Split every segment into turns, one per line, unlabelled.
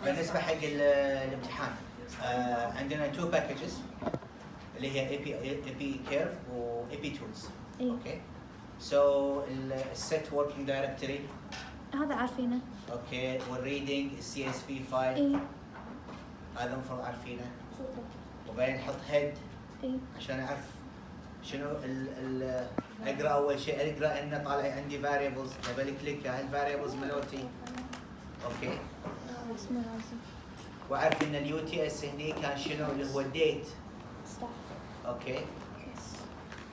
بالنسبه حق الامتحان عندنا 2 packages اللي هي ايبي كيرف وايبي تولز. اوكي سو السيت وركينج دايركتوري
هذا عارفينه.
اوكي والريدنج السي اس في فايل هذا المفروض عارفينه. وبعدين نحط هيد عشان اعرف شنو اقرا اول شيء اقرا انه طالع عندي فاريبلز دبل كليك هالفاريبلز ملوتي. اوكي
اسمه لازم
واعرف ان اليو تي اس هني كان شنو اللي هو الديت.
صح.
اوكي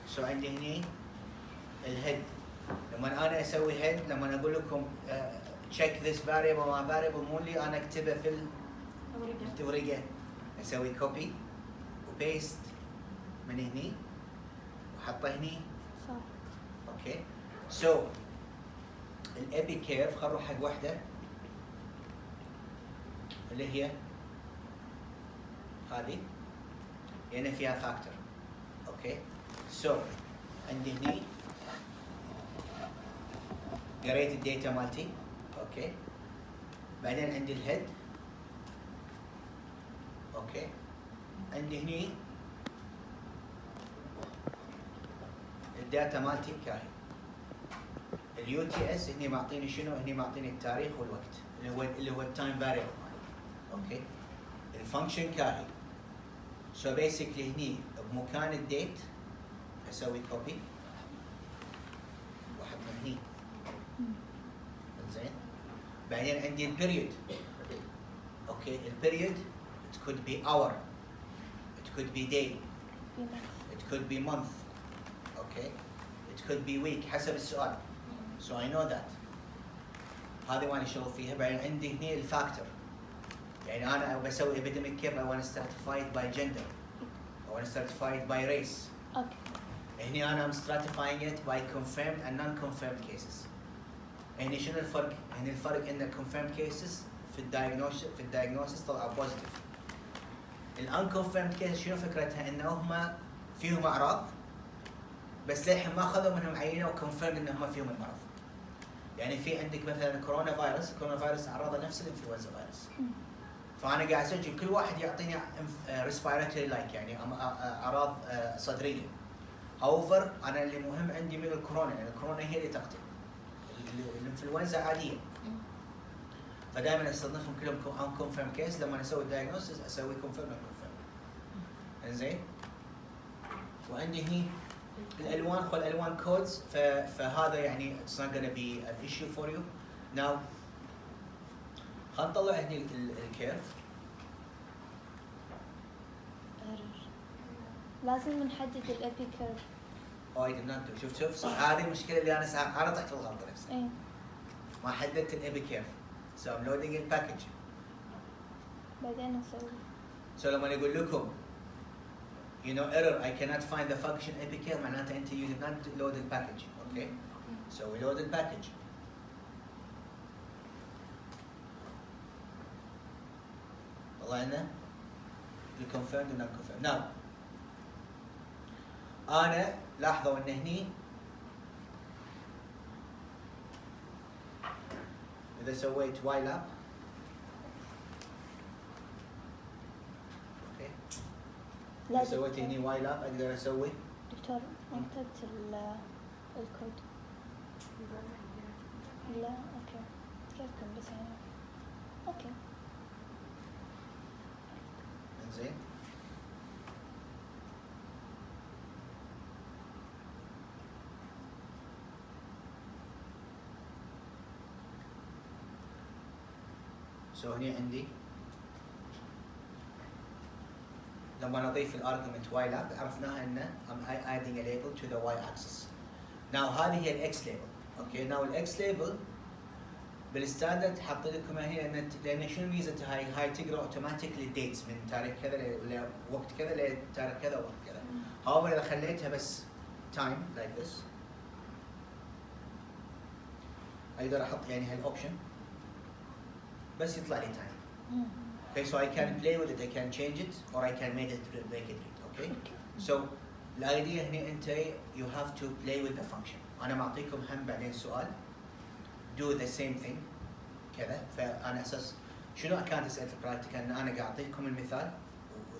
سو عندي هني الهيد. لما انا اسوي هيد لما اقول لكم تشيك ذيس فاريبل مع فاريبل مو اللي انا اكتبه في الورقه اسوي كوبي وبيست من هني وحطه هني.
صح.
اوكي سو الابي كيرف خلينا نروح حق واحده اللي هي هذه يعني فيها فاكتور. اوكي سو عندي هني قريت الداتا مالتي. اوكي بعدين عندي الهيد. اوكي عندي هني الداتا مالتي كاهي. اليو تي اس هني معطيني شنو؟ هني معطيني التاريخ والوقت اللي هو التايم فاريبل. اوكي الفانكشن كاهي. سو بيسكلي هني بمكان الديت اسوي كوبي واحط من هني. زين بعدين عندي البيريود. اوكي البيريود it could be hour, it could be day, it could be month, okay, it could be week حسب السؤال. so I know that هذه وانا شغل فيها. بعدين عندي هني الفاكتور يعني انا بسوي epidemic care I want to stratify it by gender, I want to stratify it by race.
اوكي
هني انا I'm stratifying it by confirmed and non-confirmed cases. هني شنو الفرق؟ هني الفرق ان confirmed cases في الدايجنوسيس طلعوا بوزيتيف. الانكونفيرمد كيس شنو فكرتها؟ انه هم فيهم اعراض بس للحين ما اخذوا منهم عينه وكونفيرم انهم فيهم المرض. يعني في عندك مثلا كورونا فيروس اعراضه نفس الانفلونزا فيروس. فانا قاعد اسجل كل واحد يعطيني ريسبيراتوري لايك يعني اعراض صدريه. هاوفر انا اللي مهم عندي من الكورونا لان الكورونا هي اللي تقتل. الانفلونزا عاديه. فدائما استضيفهم كلهم ان كونفيرم كيس. لما اسوي الدايجنوستس اسوي كونفيرم ان كونفيرم. انزين وعندي هني الالوان والالوان كودز. فهذا يعني it's not gonna be an issue for you. now خلينا نطلع هني الكيرف.
لازم نحدد الابي كيرف.
I did not do. شوف هذه المشكله اللي انا طحت الغلطه نفسها. ما حددت الابي كيرف. So I'm loading in package.
بعدين نسوي.
So لما يقول لكم you know error I cannot find the function epicare معناته انت you did not load the package. Okay. So we load the package. طلعنا الconfirmed و non-confirmed. Now انا لاحظوا ان هني إذا سويت while up أوكي إذا سويت هني while up أقدر أسوي
دكتور ما كتبت الكود. لا أوكي كيفكم بس هنا أوكي
إنزين سو هني عندي لما نضيف الارجيومنت واي لاب عرفناها ان I'm adding a label to the y axis. Now هذه هي الاكس ليبل. اوكي ناو الاكس ليبل بالستاندرد حاط لكم هنا لان شنو ميزتها؟ هاي تقرا اوتوماتيكلي ديتس من تاريخ كذا لوقت كذا لتاريخ كذا ووقت كذا. هاو اذا خليتها بس تايم لايك ذس اقدر احط يعني هالاوبشن بس يطلع لي تايم. Okay, so I can play with it, I can change it, or I can make it read. Okay? So الايديا هنا انت you have to play with the function. انا معطيكم هم بعدين سؤال do the same thing كذا. فانا اساس شنو كانت اسئله البراكتيكال؟ ان انا قاعد اعطيكم المثال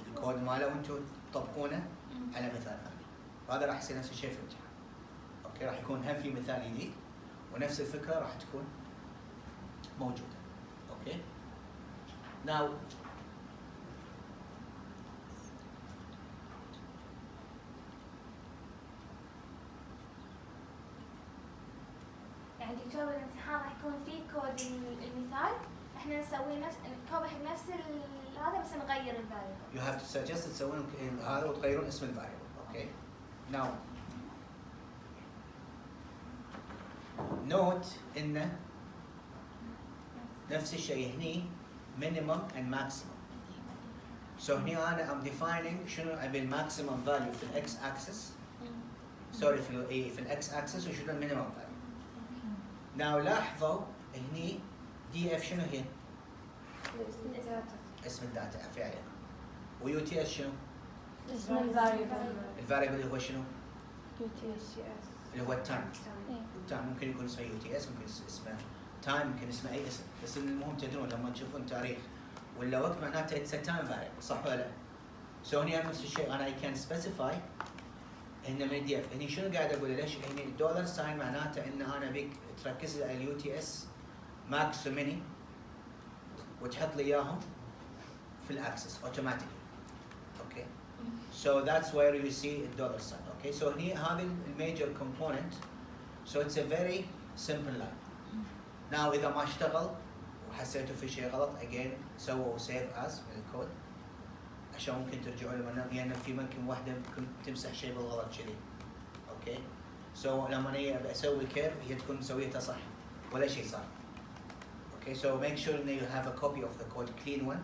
والكود ماله وانتم تطبقونه على مثال ثاني. وهذا راح يصير نفس الشيء في الامتحان. اوكي، راح يكون هم في مثال جديد ونفس الفكره راح تكون موجوده. اوكي. Now
يعني دكتور الامتحان راح يكون فيه كود المثال، احنا نسوي نفس الكود حق نفس هذا بس نغير الفاريبل.
you have to suggest تسوون هذا وتغيرون اسم الفاريبل. اوكي. Now note انه نفس الشيء هني minimum and maximum. So هني انا I'm defining شنو ابي الماكسيمم فاليو في الاكس اكسس، سوري في الاكس اكسس، وشنو المينيمم فاليو. Now لاحظوا هني دي اف شنو هي؟ اسم الداتا فعلا. ويو تي اس شنو؟
اسم الفاريبل.
الفاريبل اللي هو شنو؟
UTS.
اللي هو التايم.
إيه.
تايم ممكن يكون اسمه يو تي اس، ممكن اسمه تايم، ممكن اسمه اي اسم، بس المهم تدرون لما تشوفون تاريخ ولا وقت معناته اتس تايم فاريبل، صح ولا لا؟ سو هني نفس الشيء انا اي كان سبيسيفاي هنا من دي اف. هني شنو قاعد اقول؟ ليش هني الدولار ساين معناته ان انا ابيك تركز لي على اليو تي اس ماكس وميني وتحط لي اياهم في الاكسس اوتوماتيكلي. اوكي. So that's where you see a dollar sign. Okay, so هني هذه الميجر component. So it's a very simple line. Now إذا ما اشتغل وحسيتوا في شيء غلط again سووا save as من الكود عشان ممكن ترجعوا له، لأن في ممكن واحدة ممكن تمسح شيء بالغلط كذي. اوكي. So لما أنا أبي أسوي كيرف هي تكون مسويتها صح ولا شيء صار. اوكي. So make sure that you have a copy of the code, clean one،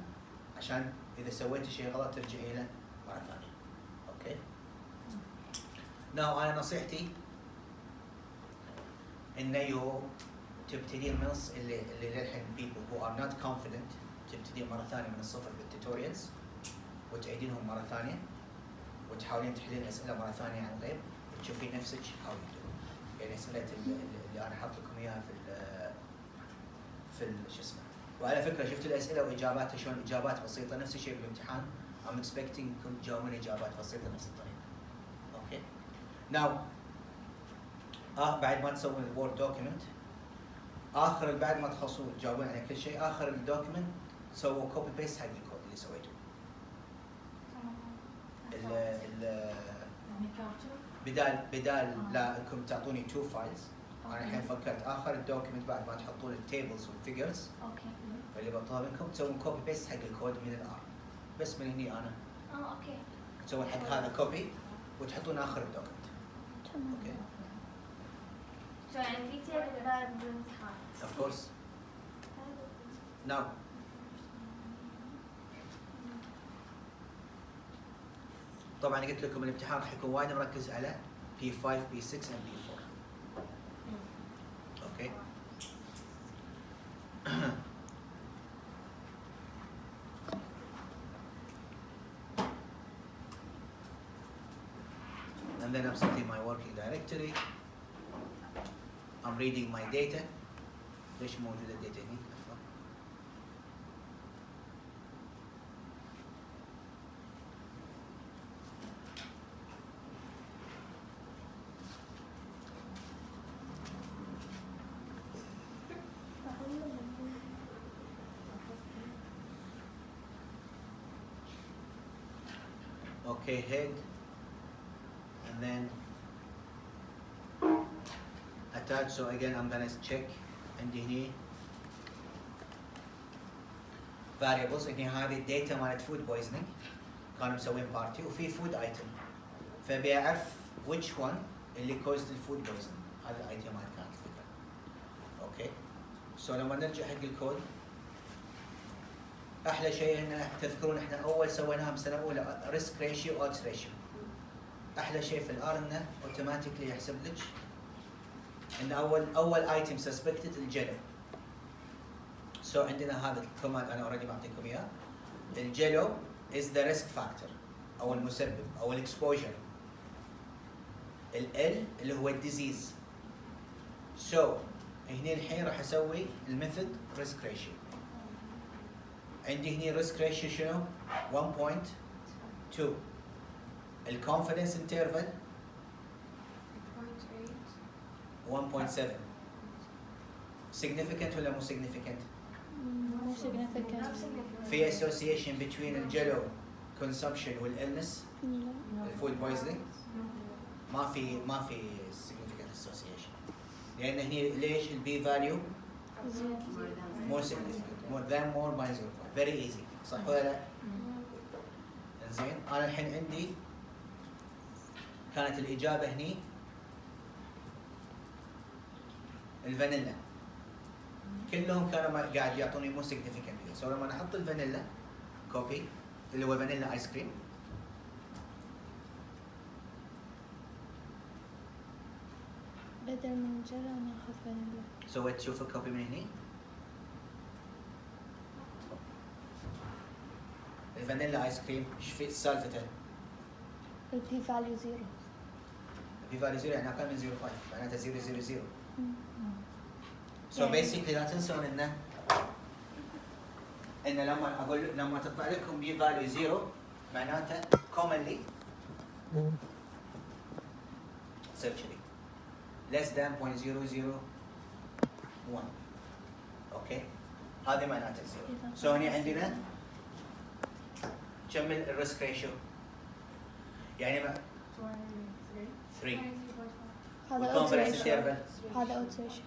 عشان إذا سويت شيء غلط ترجعي له مرة ثانية. اوكي. Now أنا نصيحتي إنه يو تبتدين من اللي للحين people who are not confident تبتدين مرة ثانية من الصفر بالتوتوريالز وتعيدينهم مرة ثانية وتحاولين تحلين أسئلة مرة ثانية عن غير وتشوفين نفسك how you do. يعني أسئلة اللي أنا حاط لكم إياها في شو اسمه. وعلى فكرة شفت الأسئلة وإجاباتها شلون إجابات بسيطة، نفس الشيء بالامتحان. I'm expecting إنكم تجاوبون إجابات بسيطة نفس الطريقة. أوكي. Now بعد ما تسوون الوورد دوكيمنت، آخر بعد ما تخلصون تجاوبون على كل شيء، آخر الدوكيمنت سووا كوبي بيست حق الكود اللي سويتوه. بدال لا انكم تعطوني 2 فايلز، انا الحين فكرت اخر الدوكيمنت بعد ما تحطون التيبلز والفيجرز
اوكي.
اللي بطلبها منكم تسوون كوبي بيست حق الكود من الار، بس من هني انا
اوكي.
تسوون حق هذا كوبي وتحطون اخر الدوكيمنت.
تمام.
اوكي.
شو يعني في تيبل بالامتحان؟
Of course. Now طبعا قلت لكم الامتحان راح يكون وايد مركز على P5 P6 and P4. اوكي. And then I'm setting my working directory. I'm reading my data. ليش موجودة الداتا هنا؟ Okay, head, and then attach. So again, I'm gonna check عندي هني variables. هني هذه data مالت food poisoning كانوا مسوين بارتي وفي food item، فبي أعرف which one اللي caused the food poisoning. هذا الايتم هاي كانت الفكرة. اوكي. سو لما نرجع حق الكود، احلى شيء ان تذكرون احنا اول سويناها بسنه اولى ريسك ريشيو اودز ريشيو. احلى شيء في الار انه اوتوماتيكلي يحسب لك ان اول ايتم سسبكتد الجلو. سو عندنا هذا الكوماند انا اوريدي بعطيكم اياه. الجلو از ذا ريسك فاكتور او المسبب او الاكسبوجر. ال اللي هو الديزيز. سو هنا الحين راح اسوي الميثود ريسك ريشيو. عندي هني ريسك ريشيو شنو؟ 1.2. الكونفدنس انترفال 1.7. significant ولا مو significant؟
مو significant.
في association between الجلو consumption والإلنس الفود poisoning؟ ما في significant association. لأن هني ليش البي فاليو؟ more significant, more than more by 0.5. very easy. صح ولا لا؟ زين أنا الحين عندي كانت الإجابة هني الفانيلا. كلهم كانوا قاعد يعطوني مو significant. سو لما نحط الفانيلا كوبي اللي هو فانيلا ايس كريم
بدل من جلا ناخذ فانيلا.
سويت تشوف الكوبي من هني الفانيلا ايس كريم ايش في سالفته؟
البي فاليو زيرو.
البي فاليو زيرو يعني اقل من 0.5 معناته 0.00. سو
يعني-
بيسكلي لا تنسون ان لما تطلع لكم بي فاليو زيرو معناته commonly تصير كذي less than 0.001. اوكي هذه معناته زيرو. سو هنا عندنا كم الريسك ريشيو؟ يعني 3.
هذا
والconfidence
اوت ريشيو.
interval
هذا اوت ريشيو.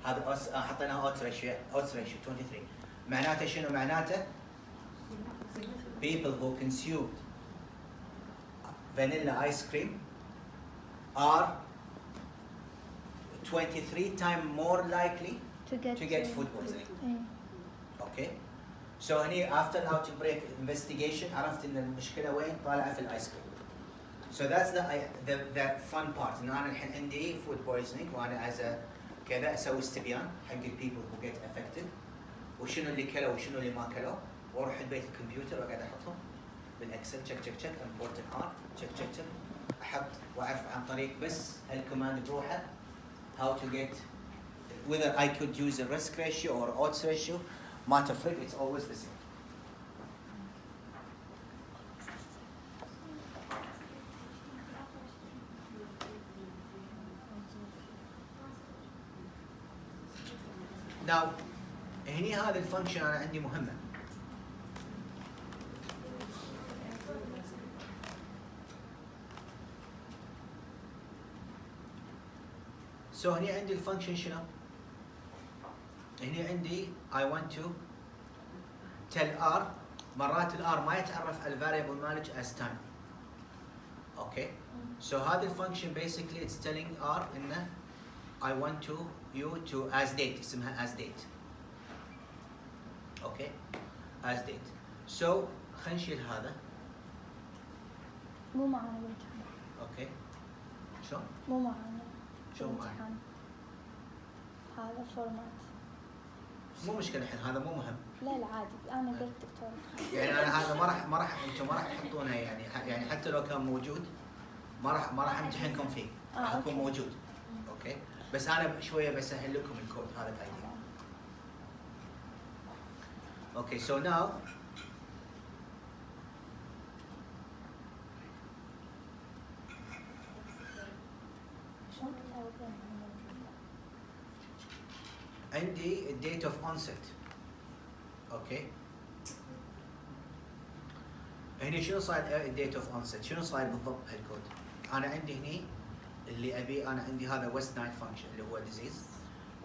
هذا حطيناها اوت ريشيو 23. معناته شنو؟ معناته people who consumed vanilla ice cream are 23 times more likely
to get
food poisoning.
إيه.
اوكي سو هني after outbreak investigation عرفت ان المشكله وين؟ طالعه في الايس كريم. So that's the fun part. انه انا الحين عندي food poisoning وانا as a كذا اسوي استبيان حق ال people who get affected وشنو اللي كلوا وشنو اللي ما كلوا واروح البيت الكمبيوتر واقعد احطهم بالاكسل تشك تشك تشك important R تشك تشك تشك احط واعرف عن طريق بس الكوماند بروحه how to get whether I could use a risk ratio or odds ratio ما تفرق it's always the same. Now هني هذا الفانكشن انا عندي مهمه. سو هني عندي الفانكشن شنو؟ هني عندي I want to tell R مرات الR ما يتعرف على الفاريبل مالك as time. اوكي سو هذا الفانكشن basically it's telling R انه I want to you to as date اسمها as date. اوكي as date. سو خلينا نشيل هذا.
مو معانا بالامتحان.
اوكي شلون؟
مو معانا.
شلون معانا؟
بالامتحان. هذا فورمات.
مو مشكله الحين هذا مو مهم.
لا لا عادي انا قلت دكتور.
يعني انا هذا انتم ما راح تحطونه يعني حتى لو كان موجود ما راح امتحنكم فيه. راح يكون
أوكي.
موجود. اوكي بس انا شويه بسهل لكم الكود هذا الايديا. اوكي so now عندي date of onset. اوكي هني شنو صاير date of onset؟ شنو صاير بالضبط بهالكود؟ انا عندي هني اللي ابي انا عندي هذا West Nile function اللي هو disease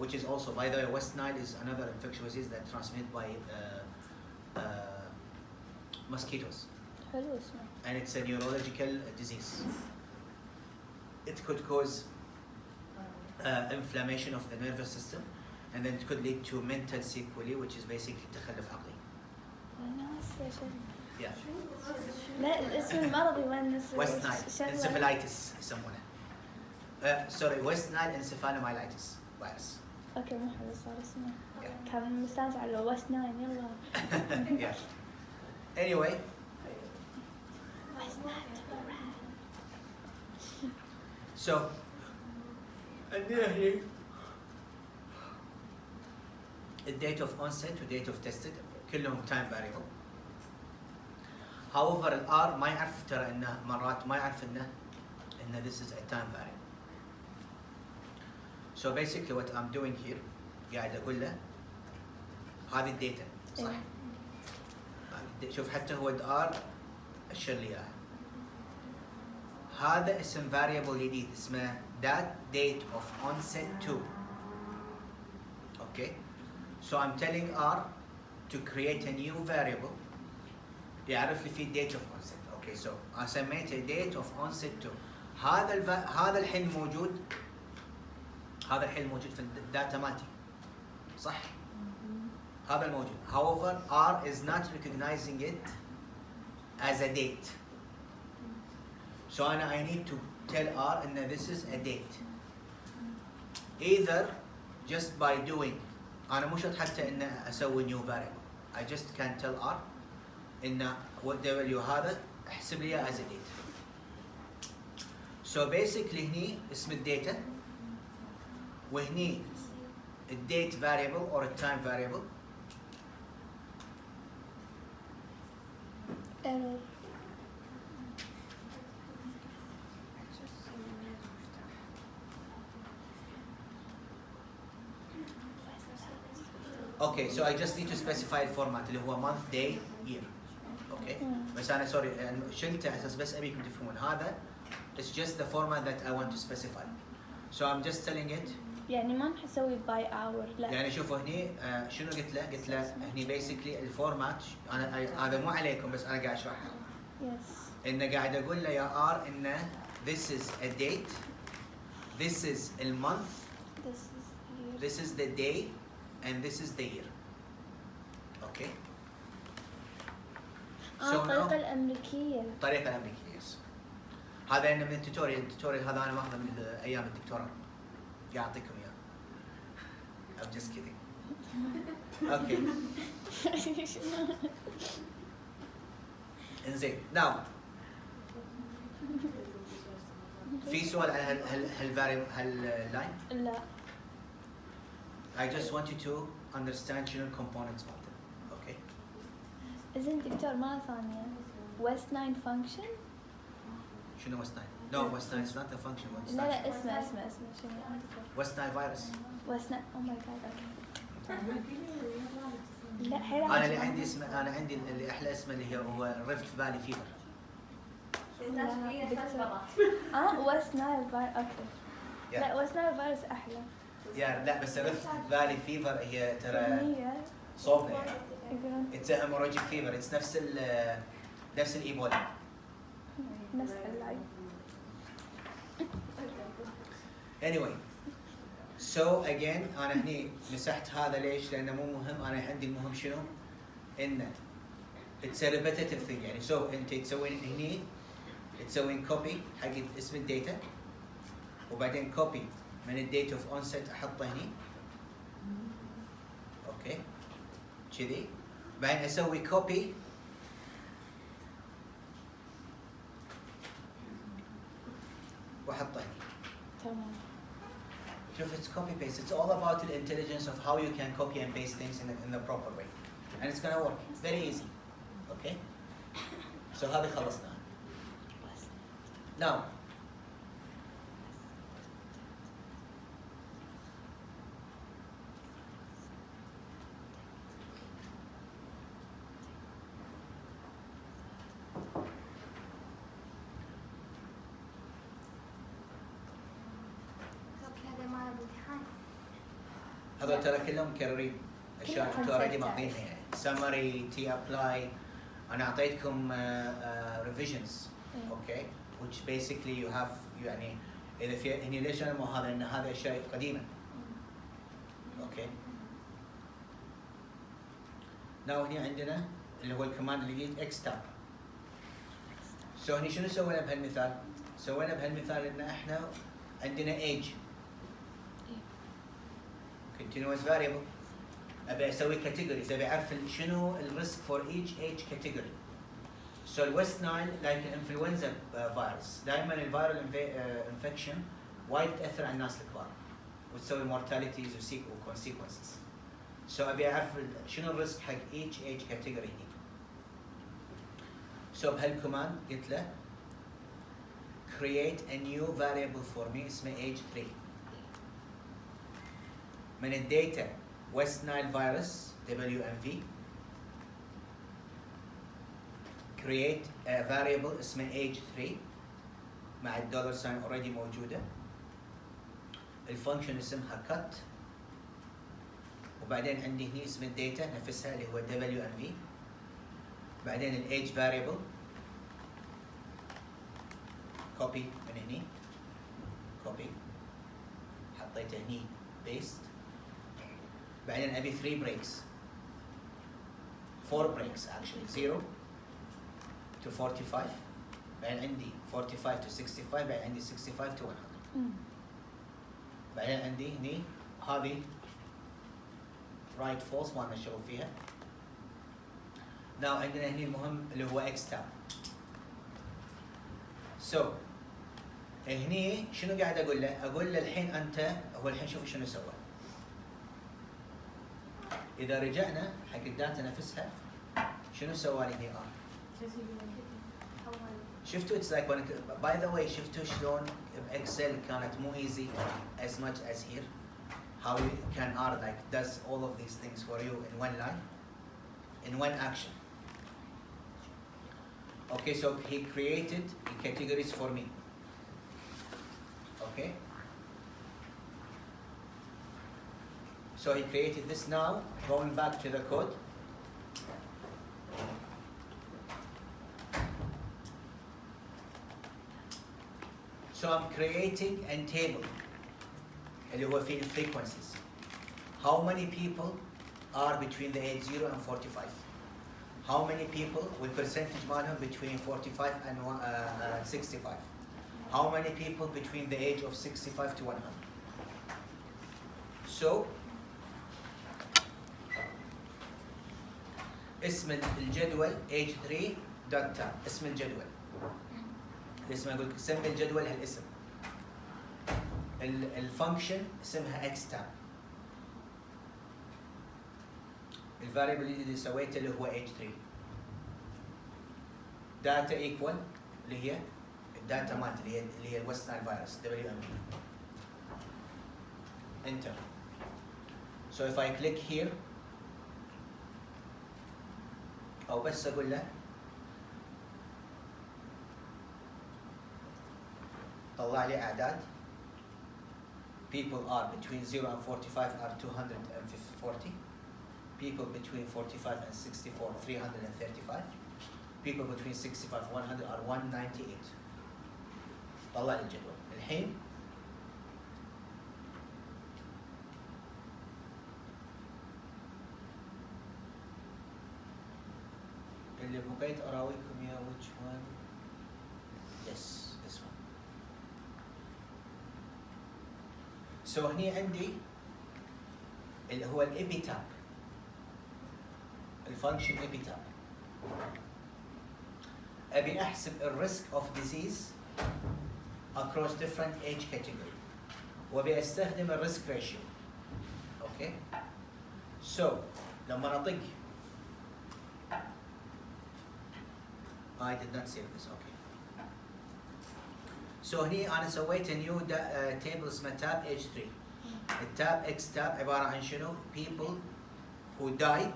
which is also by the way West Nile is another infectious disease that transmitted by mosquitoes
حلو اسمه.
and it's a neurological disease. It could cause inflammation of the nervous system and then it could lead to mental sequelae which is basically تخلف عقلي.
ناس
Yeah.
لا الاسم المرضي وين
West Nile encephalitis يسمونه. Sorry West Nile encephalomyelitis virus.
اوكي مو حلو صار اسمه.
Yeah.
كان مستانس على وست ناين يلا.
Yeah. Anyway
وست ناين.
so عندنا هني the date of onset و date of tested كلهم time variable. However الR ما يعرف ترى انه مرات ما يعرف انه this is a time variable. So basically what I'm doing here قاعد اقول له هذه الداتا صح؟ شوف حتى هو R اشر لي اياها. هذا اسم variable جديد اسمه that date of onset to. Okay? So I'm telling R to create a new variable يعرف لي فيه date of onset. Okay, so I سميته date of onset to. هذا الحين موجود في الداتا مالتي. صح؟ هذا الموجود. However, R is not recognizing it as a date. So I need to tell R that this is a date. Either just by doing أنا مو شرط حتى إن أسوي new variable. I just can tell R إن whatever هذا احسب لي as a date. So basically هني اسم الداتا وهني الدate variable or a time variable.
error.
Okay, so I just need to specify الفورمات اللي هو month, day, year. Okay. بس أنا sorry شلته أساس بس أبيكم تفهمون هذا. It's just the format that I want to specify. So I'm just telling it.
يعني ما راح اسوي by hour لا.
يعني شوفوا هني شنو قلت له؟ قلت له هني basically الفورمات أنا هذا مو عليكم بس أنا قاعد أشرحها.
Yes.
إنه قاعد أقول له يا R إنه this is a date, this is a month,
This is the year.
this is the day, and this is the year. Okay.
الطريقة الأمريكية.
الطريقة الأمريكية يس. هذا أنا من التوتوريال هذا أنا ماخذه من أيام الدكتوراه. قاعد أعطيكم إياه. I'm just kidding. Okay. إنزين. Now. في سؤال على هاللاين؟
لا.
I just want you to understand شنو الكومبوننتس مالته. Okay.
إذن دكتور مرة ثانية. West 9 function؟
شنو West Nile؟ No, West Nile is not a function. West
لا
Nile.
لا اسمه شنو؟
West Nile virus.
West 9 oh my god okay. لا حيل
أنا اللي عندي اسمه أنا عندي اللي أحلى اسمه اللي هو ريفت فالي فيفر.
West Nile virus اوكي. لا West Nile virus أحلى.
يا لا بس ريفت فالي فيفر هي ترى صوبنا يعني. It's a hemorrhagic fever. It's نفس الإيبولا.
نفس اللاين.
Anyway, so again أنا هني مسحت هذا ليش؟ لأنه مو مهم. أنا عندي المهم شنو؟ إنه it's a repetitive thing يعني. So أنت تسوين هني تسوين copy حق اسم الداتا وبعدين copy من الدate of onset أحطه هني. أوكي. كذي. بعدين أسوي copy وأحطه هني.
تمام.
شوف it's copy paste. It's all about the intelligence of how you can copy and paste things in the proper way, and it's gonna work. It's very easy. Okay. So هذه خلصنا. Now. هذول ترى كلهم مكررين اشياء انتم اوريدي ماخذينها يعني summary تي ابلاي انا اعطيتكم revisions اوكي which basically you have يعني اذا في هني ليش انا مو هذا ان هذا اشياء قديمه اوكي ناو هني عندنا اللي هو الكمان الجديد اكستاب سو هني شنو سوينا بهالمثال؟ سوينا بهالمثال ان احنا عندنا age continuous variable ابي اسوي categories ابي اعرف شنو الريسك for each age category. So الويست نايل like الانفلونزا فيروس دائما الفيرال انفكشن وايد تاثر على الناس الكبار وتسوي mortalities و consequences. سو ابي اعرف شنو الريسك حق each age category هني. سو بهالكوماند قلت له create a new variable for me اسمه age 3. من الداتا West Nile virus WMV create a variable اسمه age 3 مع الدولار ساين already موجودة. الفانكشن اسمها cut. وبعدين عندي هني اسم الداتا نفسها اللي هو WMV. بعدين الage variable copy من هني copy حطيته هني paste. بعدين ابي 3 breaks 4 breaks actually 0 to 45. بعدين عندي 45 to 65. بعدين عندي 65 to 100. بعدين عندي هني هذه right false ما لنا شغل فيها. now عندنا هني المهم اللي هو x tab. so هني شنو قاعد اقول له؟ اقول له الحين انت هو الحين شوف شنو سوى. اذا رجعنا حق الداتا نفسها شنو سوى لي هني شفتوا it's like when by the way شفتوا شلون باكسل كانت مو easy as much as here how you can R like does all of these things for you in one line in one action. Okay, so he created categories for me. Okay, so he created this. Now going back to the code, so I'm creating a table اللي هو فيه frequencies. How many people are between the age 0 and 45? How many people with percentage مالهم between 45 and 65? How many people between the age of 65 to 100? So اسم الجدول age 3 dot tab. اسم الجدول اسمه اقول لك سمي الجدول هالاسم. الفانكشن اسمها x tab. الفاريبل اللي سويته اللي هو age 3. data equal اللي هي الداتا مالت اللي هي الويست نايل فيروس WMV. enter. So if I click here او بس اقول له طلع لي اعداد. people are between 0 and 45 are 240. people between 45 and 64 335. people between 65 and 100 are 198. طلع لي الجدول. الحين اللي بقيت اراويكم يا which one. yes this one. so هني عندي اللي هو الابيتاب. الفانكشن ابيتاب. ابي احسب الريسك اوف ديزيز across different age category وابي استخدم الريسك ريشيو. اوكي so لما اطق I did not save this. okay so هني انا سويت نيو تيبل اسمه tab age 3. التاب x tab عباره عن شنو؟ people who died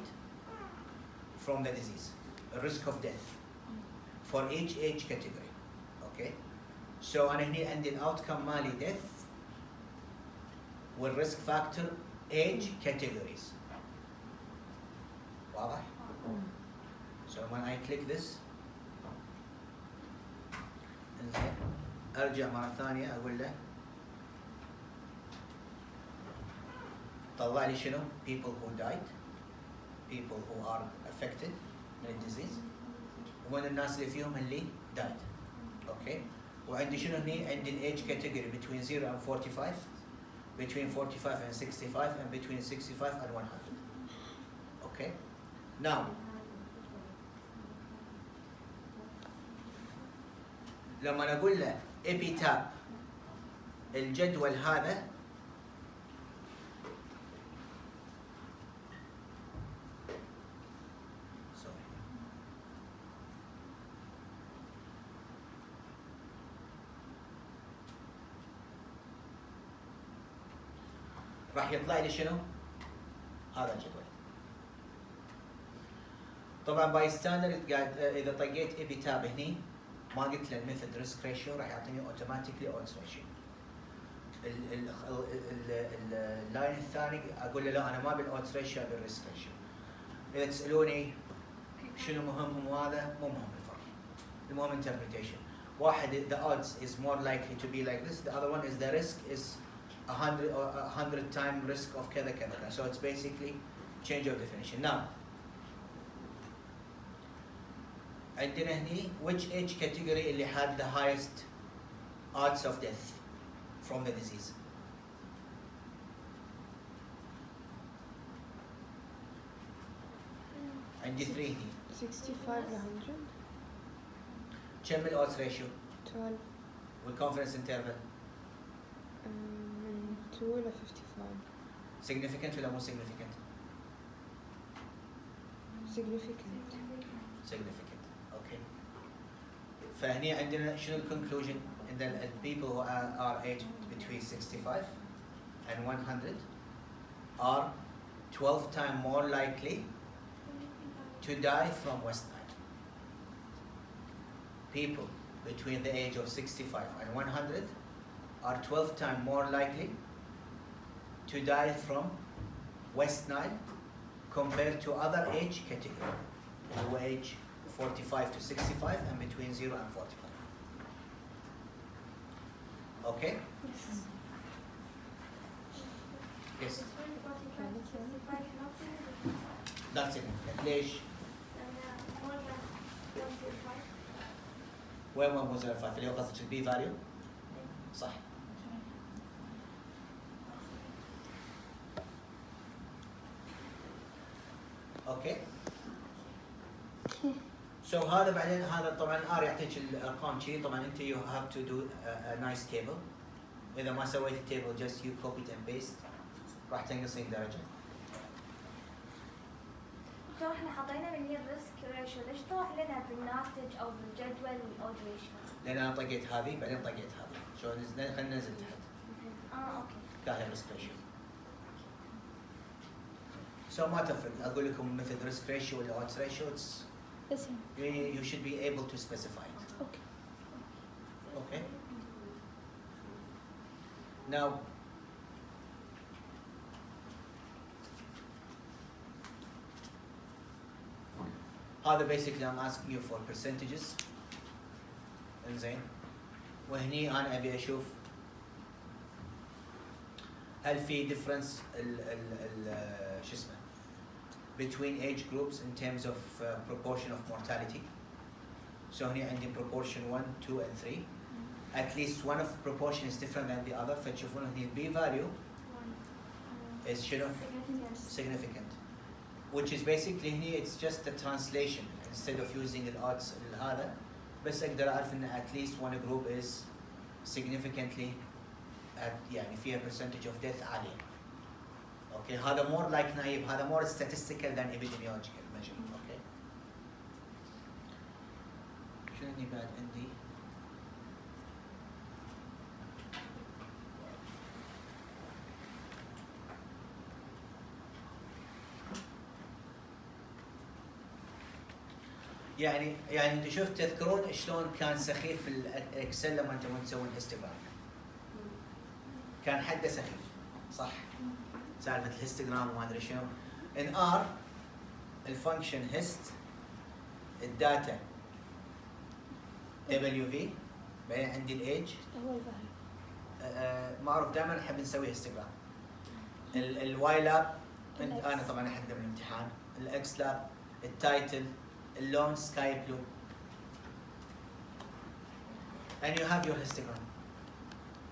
from the disease, a risk of death for each age category. okay so انا هني عندي الاوتكم مالي death والريسك فاكتور age categories. واضح؟ so when I click this انزين ارجع مره ثانيه اقول له طلع لي شنو؟ people who died, people who are affected من الديزيز ومن الناس اللي فيهم اللي died. اوكي وعندي شنو هني؟ عندي الايج كاتيجوري between 0 and 45, between 45 and 65 and between 65 and 100. اوكي now لما نقول له epitap الجدول هذا راح يطلع لي شنو؟ هذا الجدول. طبعا باي ستاندرد قاعد اذا طقيت ابي تاب هني ما قلت له الميثود ريسك ريشيو راح يعطيني اوتوماتيكلي اودز ريشيو. اللاين الثاني اقول له لا انا ما ابي الاودز ريشيو ابي الريسك ريشيو. اذا تسالوني شنو مهم وهذا مو مهم الفرق. المهم interpretation. واحد the odds is more likely to be like this, the other one is the risk is 100 time risk of كذا كذا. So it's basically change of definition. Now عندنا هني which age category اللي had the highest odds of death from the disease. عندي 3 هني.
65 ل 100.
كم الodds ratio
12
والconfidence interval
من 2 ل 55.
significant ولا مو significant؟
significant.
significant. Okay. فهني عندنا شنو الكونكلوجن؟ ان the people who are aged between 65 and 100 are 12 times more likely to die from West Nile. People between the age of 65 and 100 are 12 times more likely to die from West Nile compared to other age category, who age 45 to 65 and between 0 and 45. Okay? Yes. That's it. ليش؟ وين 1.05 اللي هو قصدك البي فاليو؟ صح. اوكي. So هذا بعدين هذا طبعا ار يعطيك الارقام شيء طبعا انت you have to do a nice table. اذا ما سويت التيبل just you copy it and paste راح تنقصين درجه.
دكتور احنا حطينا من الريسك ريشيو، ليش طلع لنا بالناتج او بالجدول الاود ريشيو؟
لان انا طقيت هذه بعدين طقيت هذه. شو خلينا ننزل تحت.
اوكي.
كاهي ريسك ريشيو. So ما تفرق اقول لكم مثل ريسك ريشيو ولا odds ريشيو you should be able to specify it.
Okay.
Okay. Now هذا basically I'm asking you for percentages. انزين وهني انا ابي اشوف هل في difference شو اسمه between age groups in terms of proportion of mortality. So هني عندي proportion 1, 2 and 3. At least one of proportion is different than the other. فتشوفون هني B value is شنو significant. Which is basically هني it's just a translation instead of using the odds هذا بس اقدر اعرف ان at least one group is significantly يعني فيها percentage of death عالية. Okay, هذا more like naive, هذا more statistical than epidemiological measure. Okay. شنو عندي بعد عندي؟ يعني انتم شفت تذكرون شلون كان سخيف الاكسل لما انتم تسوون هيستوجرام؟ كان حده سخيف صح؟ سالفه الهيستوجرام وما ادري شنو. ان ار الفانكشن هيست الداتا دبليو في بعدين عندي الايج
هو الفهم.
ما اعرف دائما نحب نسوي هيستوجرام. الواي لاب انا طبعا احدد بالامتحان. الاكس لاب التايتل اللون سكاي بلو and you have your histogram.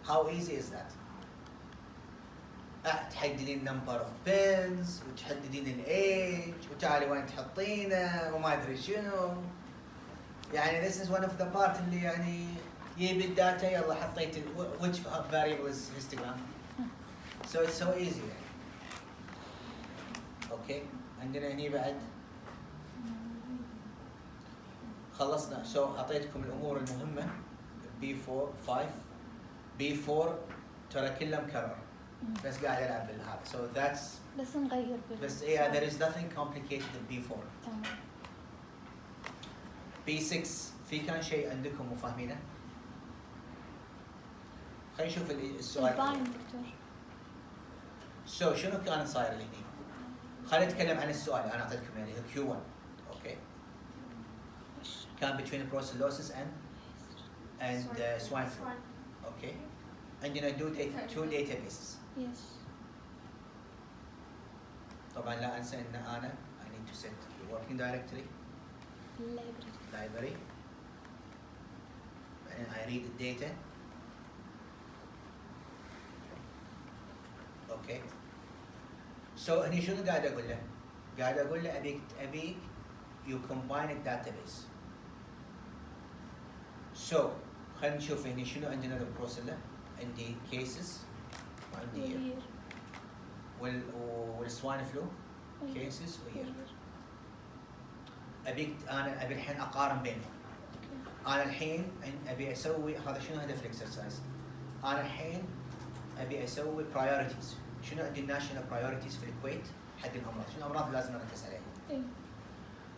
How easy is that? تحددين number of pins وتحددين الايج وتعالي وين تحطينه وما ادري شنو. يعني this is one of the part اللي يعني يجيب الداتا يلا حطيت which variable is histogram. So it's so easy يعني. اوكي عندنا هني بعد خلصنا. سو اعطيتكم الامور المهمه B4 5 B4 ترى كله مكرر بس قاعد العب بالهذا. So that's
بس نغير
بس yeah, there is nothing complicated in B4.
تمام.
B6 في كان شيء عندكم مو فاهمينه؟ خلينا نشوف السؤال.
الباين دكتور.
So شنو كان صاير هنا؟ خلينا نتكلم عن السؤال انا اعطيتكم يعني Q1. اوكي. كان between brucellosis and swine flu. اوكي. عندنا two databases.
Yes.
طبعا لا انسى ان انا I need to set the working directory. Library. And I read the data. Okay. So هني شنو قاعد اقول له؟ قاعد اقول له ابيك you combine a database. So خلينا نشوف هني شنو عندنا البروسيلا. عندي cases وعندي والسواين فلو cases وير. انا ابي الحين اقارن بينهم. انا الحين ابي اسوي هذا شنو هدف الاكسرسايز؟ انا الحين ابي اسوي برايورتيز. شنو عندي الناشونال برايورتيز في الكويت حق الامراض؟ شنو الامراض لازم اركز عليها؟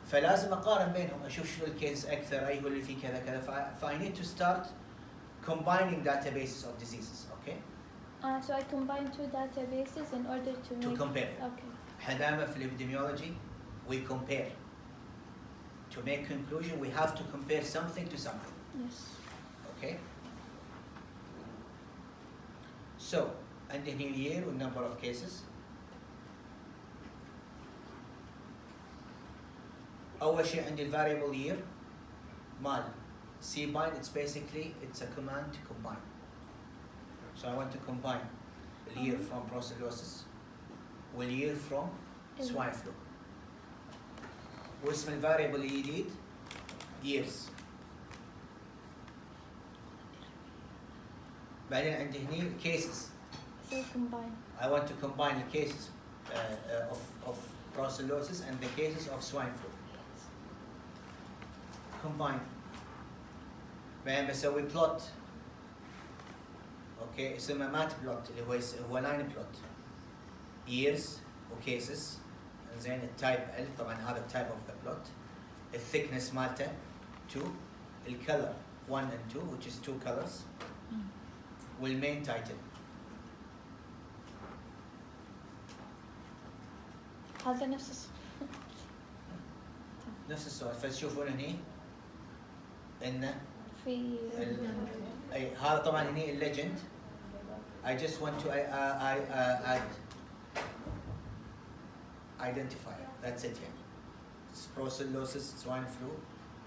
فلازم اقارن بينهم اشوف شنو الكيس اكثر اي يقول لي في كذا كذا. ف I need to start combining databases of diseases. Okay.
So I combine two databases in order to
compare.
Okay.
حدامة في الابيديميولوجي we compare. To make conclusion we have to compare something to something.
Yes.
Okay. So عندي هنا year and number of cases. أول شيء عندي ال variable year مال cbind. It's a command to combine. So I want to combine the year from brucellosis with year from swine flu. واسم ال variable الجديد years. بعدين عندي هني cases.
So combine.
I want to combine the cases of brucellosis and the cases of swine flu. Combine. بعدين بسوي plot. اوكي اسمه مات بلوت اللي هو لاين بلوت. years وcases. زين التايب ال طبعا هذا التايب اوف ذا بلوت. الثيكنس مالته 2. الكلر 1 and 2 which is 2 colors. والمين تايتل.
هذا
نفس السؤال. فتشوفون هني انه
في
اي هذا طبعا هني الليجند. I just want to add identifier. That's it يعني. brucellosis, swine flu.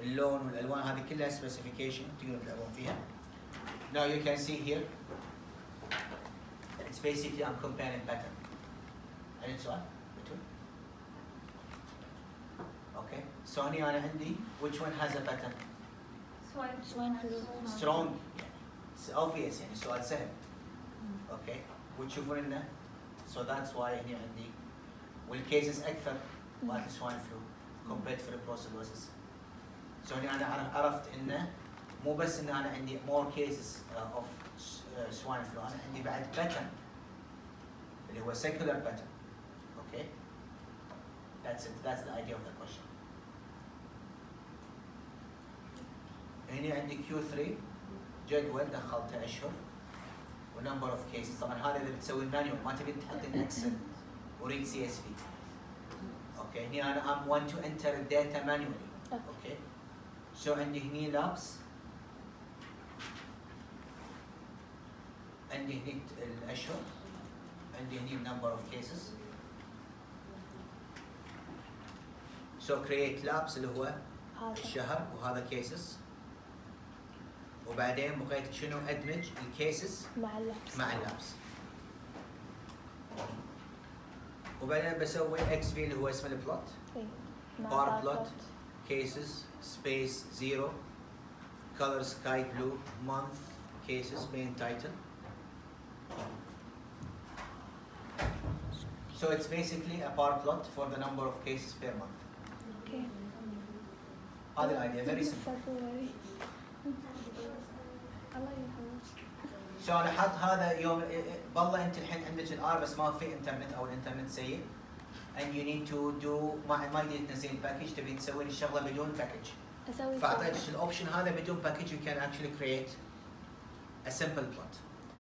اللون والالوان هذه كلها specification تقدرون تلعبون فيها. Now you can see here. It's basically I'm comparing pattern. عندك سؤال؟ Okay. So هني أنا عندي which one has a pattern?
swine flu.
Strong يعني. It's obvious يعني سؤال سهل. Okay. وتشوفون إنه so that's why هني عندي والcases أكثر مالت swine flu compared to the brucellosis. So هني أنا عرفت إنه مو بس إن أنا عندي more cases of swine flu. أنا عندي بعد pattern اللي هو secular pattern. Okay. That's it. That's the idea of the question. هنا عندي Q3 جدول دخلته اشهر ونمبر اوف كيسز. طبعا هذا اذا بتسوي مانيوال ما تبي تحط اكسل وريد CSV. اوكي هنا انا I want to enter data manually. اوكي سو عندي هني لابس. عندي هني الاشهر. عندي هني number of cases. So create labs اللي هو الشهر وهذا cases. وبعدين بقيت شنو ادمج الكيسز مع اللابس. وبعدين بسوي اكس في اللي هو اسمه البلوت. بار بلوت cases space 0 color sky blue month cases main title. So it's basically a bar plot for the number of cases per month.
Okay.
هذه idea very simple. سو لاحظت هذا يوم بالله انت الحين عندك الار بس ما في انترنت او الانترنت سيء and you need to do ما يقدر تنزلين باكج تبي تسوين الشغله بدون باكج.
اسوي
فاعطيتك الاوبشن هذا بدون باكج you can actually create a simple plot.